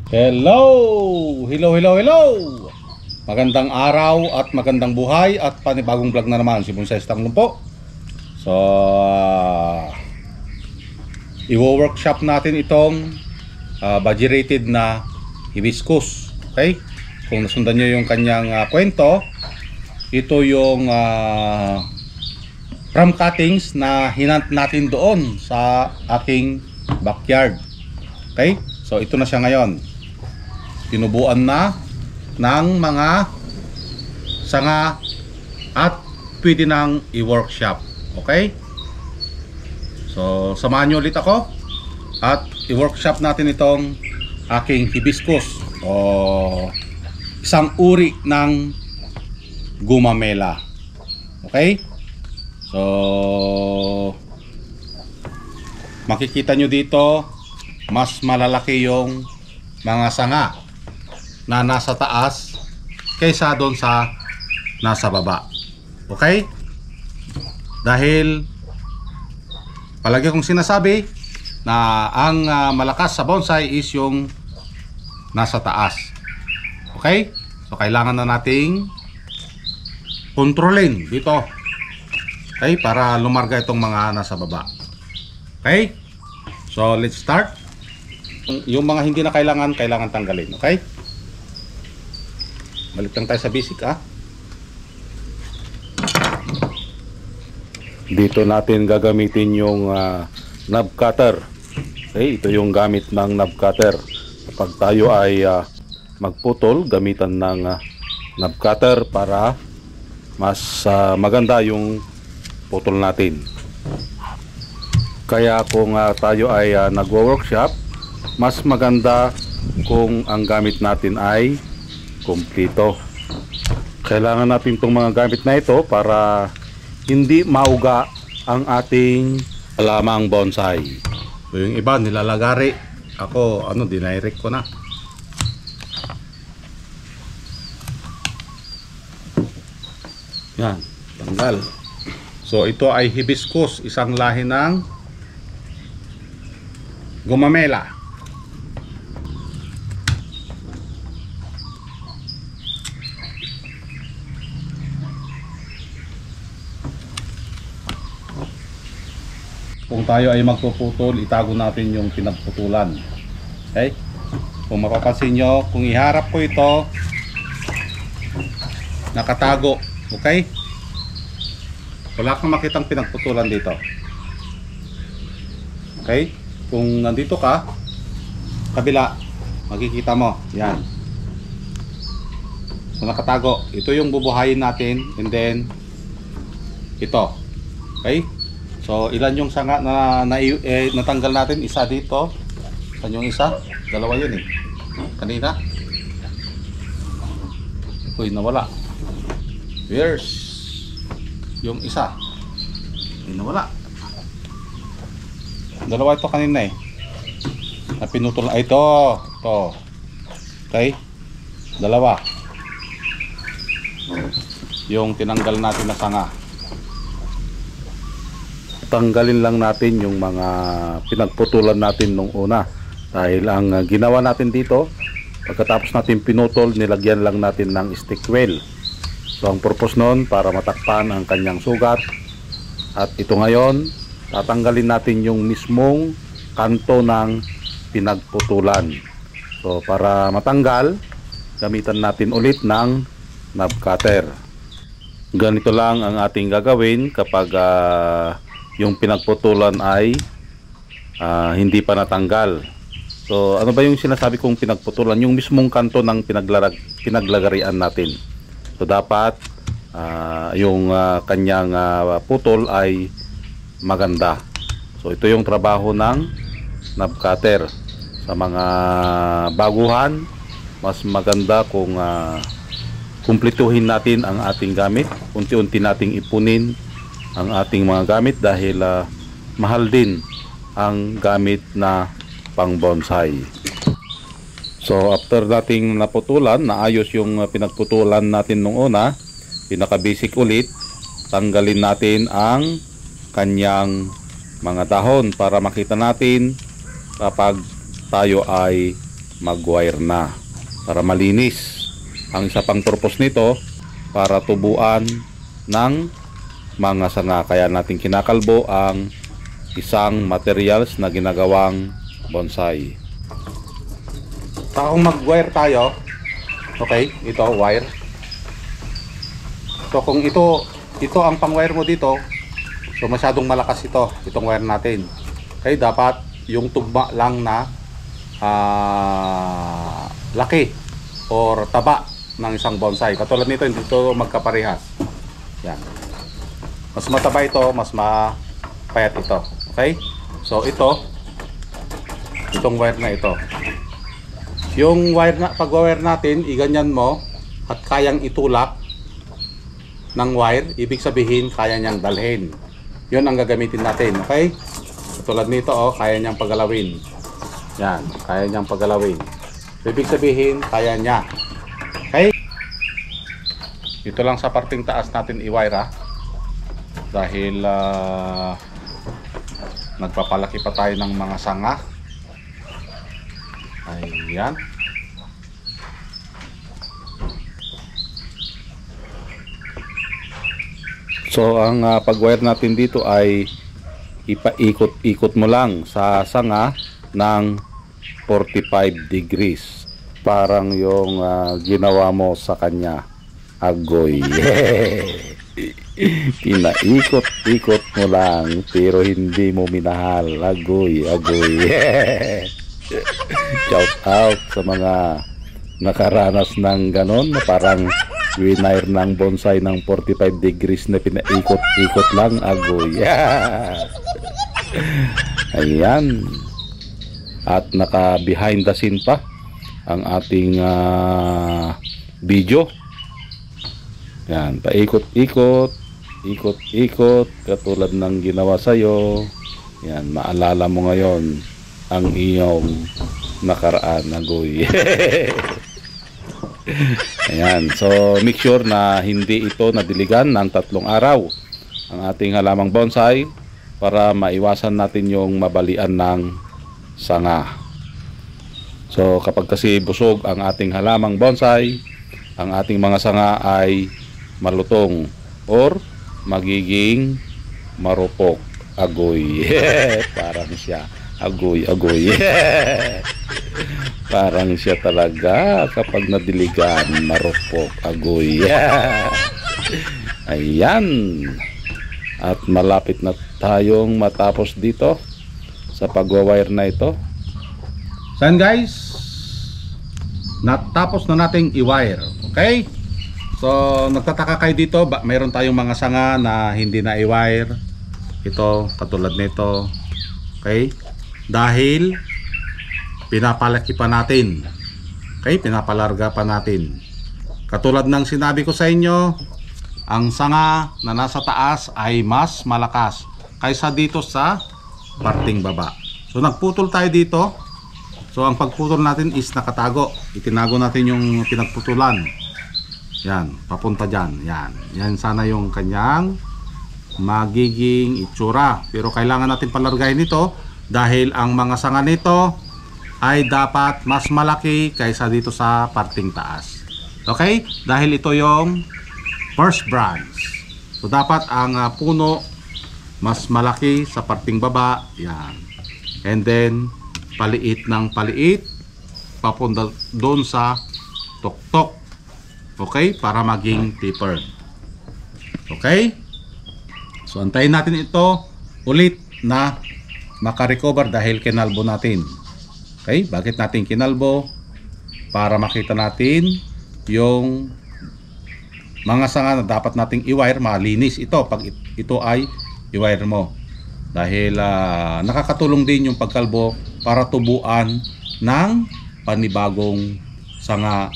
Hello! Hello, hello, hello! Magandang araw at magandang buhay at panibagong vlog na naman si Bonsai Stanglong po. So, i-workshop natin itong budget-rated na hibiscus. Okay? Kung nasundan nyo yung kanyang kwento, ito yung from cuttings na hinant natin doon sa aking backyard. Okay? So, ito na siya ngayon. Tinubuan na ng mga sanga at pwede nang i-workshop. Okay? So, samahan nyo ulit ako at i-workshop natin itong aking hibiscus o isang uri ng gumamela. Okay? So, makikita nyo dito mas malalaki yung mga sanga na nasa taas kaysa doon sa nasa baba. Okay? Dahil palagi kong sinasabi na ang malakas sa bonsai is yung nasa taas. Okay? So kailangan na nating kontrolin dito. Okay? Para lumarga itong mga nasa baba. Okay? So let's start. Yung mga hindi na kailangan tanggalin. Okay? Balik lang tayo sa basic Dito natin gagamitin yung knob cutter. Okay, ito yung gamit ng knob cutter. Kapag tayo ay magputol, gamitan ng knob cutter para mas maganda yung putol natin. Kaya kung tayo ay nagwo-workshop, mas maganda kung ang gamit natin ay kumpleto. Kailangan natin itong mga gamit na ito para hindi mauga ang ating halamang bonsai. So, yung iba nilalagari. Ako dinirect ko na. Yan, tanggal. So ito ay hibiscus, isang lahi ng gumamela. Kung tayo ay magpuputol, itago natin yung pinagputulan. Okay? Kung mapapansin nyo, kung iharap ko ito, nakatago. Okay? Wala kang makitang pinagputulan dito. Okay? Kung nandito ka, kabila, makikita mo. Yan. So nakatago. Ito yung bubuhayin natin, and then ito. Okay? So ilan yung sanga na natanggal natin? Isa dito. Saan yung isa? Dalawa yun kanina. Uy, nawala. Where's yung isa? Nawala. Dalawa ito kanina na pinutol. Ito. Okay? Dalawa. Yung tinanggal natin na sanga. Tanggalin lang natin yung mga pinagputulan natin nung una. Dahil ang ginawa natin dito, pagkatapos natin pinutol, nilagyan lang natin ng stick well. So ang purpose nun, para matakpan ang kanyang sugat. At ito ngayon, tatanggalin natin yung mismong kanto ng pinagputulan. So para matanggal, gamitan natin ulit ng knob cutter. Ganito lang ang ating gagawin kapag yung pinagputulan ay hindi pa natanggal. So ano ba yung sinasabi kong pinagputulan? Yung mismong kanto ng pinaglagarian natin. So dapat yung kanyang putol ay maganda. So ito yung trabaho ng knob cutter. Sa mga baguhan, mas maganda kung kumpletuhin natin ang ating gamit. Unti-unti nating ipunin ang ating mga gamit dahil mahal din ang gamit na pang bonsai. So after nating naputulan, naayos yung pinagputulan natin nung una, pinaka basic ulit, tanggalin natin ang kanyang mga dahon para makita natin kapag tayo ay mag-wire na para malinis. Ang isa pang purpose nito para tubuan ng mga sanga, kaya natin kinakalbo ang isang materials na ginagawang bonsai. Kung mag-wire tayo, okay, ito wire. So kung ito ang pang-wire mo dito, so masyadong malakas itong wire natin. Okay, dapat yung tugma lang na laki or taba ng isang bonsai. Katulad nito, hindi ito magkaparehas. Yan. Mas mataba ito, mas mapayat ito. Okay? So itong wire na ito. Yung wire na, pag-wire natin, iganyan mo at kayang itulak ng wire, ibig sabihin kaya niyang dalhin. Yun ang gagamitin natin. Okay? Katulad nito, kaya niyang pagalawin. Yan, kaya niyang pagalawin. Ibig sabihin, kaya niya. Okay? Ito lang sa parting taas natin i-wire dahil nagpapalaki pa tayo ng mga sanga. Ayan. So ang pag-wire natin dito ay ipaikot-ikot mo lang sa sanga ng 45 degrees. Parang yung ginawa mo sa kanya. Agoy. Pinaikot-ikot mo lang pero hindi mo minahal. Agoy. Shout out sa mga nakaranas ng ganon na parang winire ng bonsai ng 45 degrees na pinaikot-ikot lang. Agoy. Ayan. At naka behind the scene pa ang ating video. Yan, paikot-ikot, ikot-ikot katulad ng ginawa sa'yo. Yan, maalala mo ngayon ang iyong nakaraan. Agoy. Ayan, so make sure na hindi ito nadiligan ng 3 araw ang ating halamang bonsai para maiwasan natin yung mabalian ng sanga. So kapag kasi busog ang ating halamang bonsai, ang ating mga sanga ay malutong or magiging marupok. Agoy. Parang siya. Agoy. Parang siya talaga kapag nadiligan, marupok. Agoy. Ayan. At malapit na tayong matapos dito sa pagwa-wire na ito. So guys, natapos na nating i-wire. Okay? So nagtataka kayo dito, mayroon tayong mga sanga na hindi na i-wire. Ito, katulad nito. Okay? Dahil pinapalaki pa natin. Okay? Pinapalarga pa natin. Katulad ng sinabi ko sa inyo, ang sanga na nasa taas ay mas malakas kaysa dito sa parting baba. So nagputol tayo dito. So ang pagputol natin is nakatago. Itinago natin yung pinagputulan. Yan, papunta dyan. Yan sana yung kanyang magiging itsura. Pero kailangan natin palargahin ito dahil ang mga sanga nito ay dapat mas malaki kaysa dito sa parting taas. Okay? Dahil ito yung first branch. So dapat ang puno mas malaki sa parting baba. Yan. And then paliit ng paliit papunta doon sa tuktok. Okay? Para maging tapered. Okay? So antayin natin ito ulit na makarecover dahil kinalbo natin. Okay? Bakit natin kinalbo? Para makita natin yung mga sanga na dapat nating i-wire. Malinis ito pag ito ay i-wire mo. Dahil nakakatulong din yung pagkalbo para tubuan ng panibagong sanga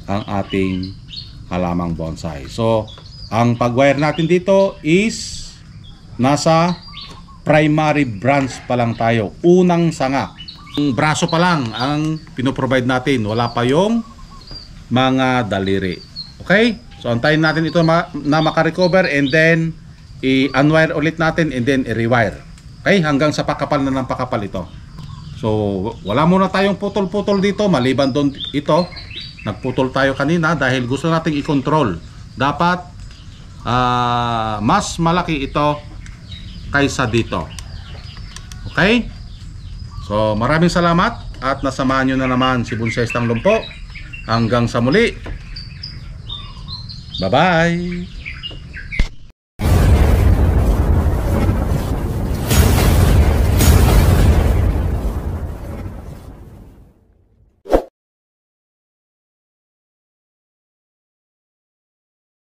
ang ating halamang bonsai. So ang pag-wire natin dito is nasa primary branch pa lang tayo. Unang sanga. Ang braso pa lang ang pinoprovide natin. Wala pa yung mga daliri. Okay? So antayin natin ito na makarecover and then i-unwire ulit natin and then i-rewire. Okay? Hanggang sa pakapal na ng pakapal ito. So wala muna tayong putol-putol dito, maliban doon ito. Nagputol tayo kanina dahil gusto nating i-control. Dapat mas malaki ito kaysa dito. Okay? So maraming salamat at nasamahan nyo na naman si Bonsai Lumpo. Hanggang sa muli. Bye-bye.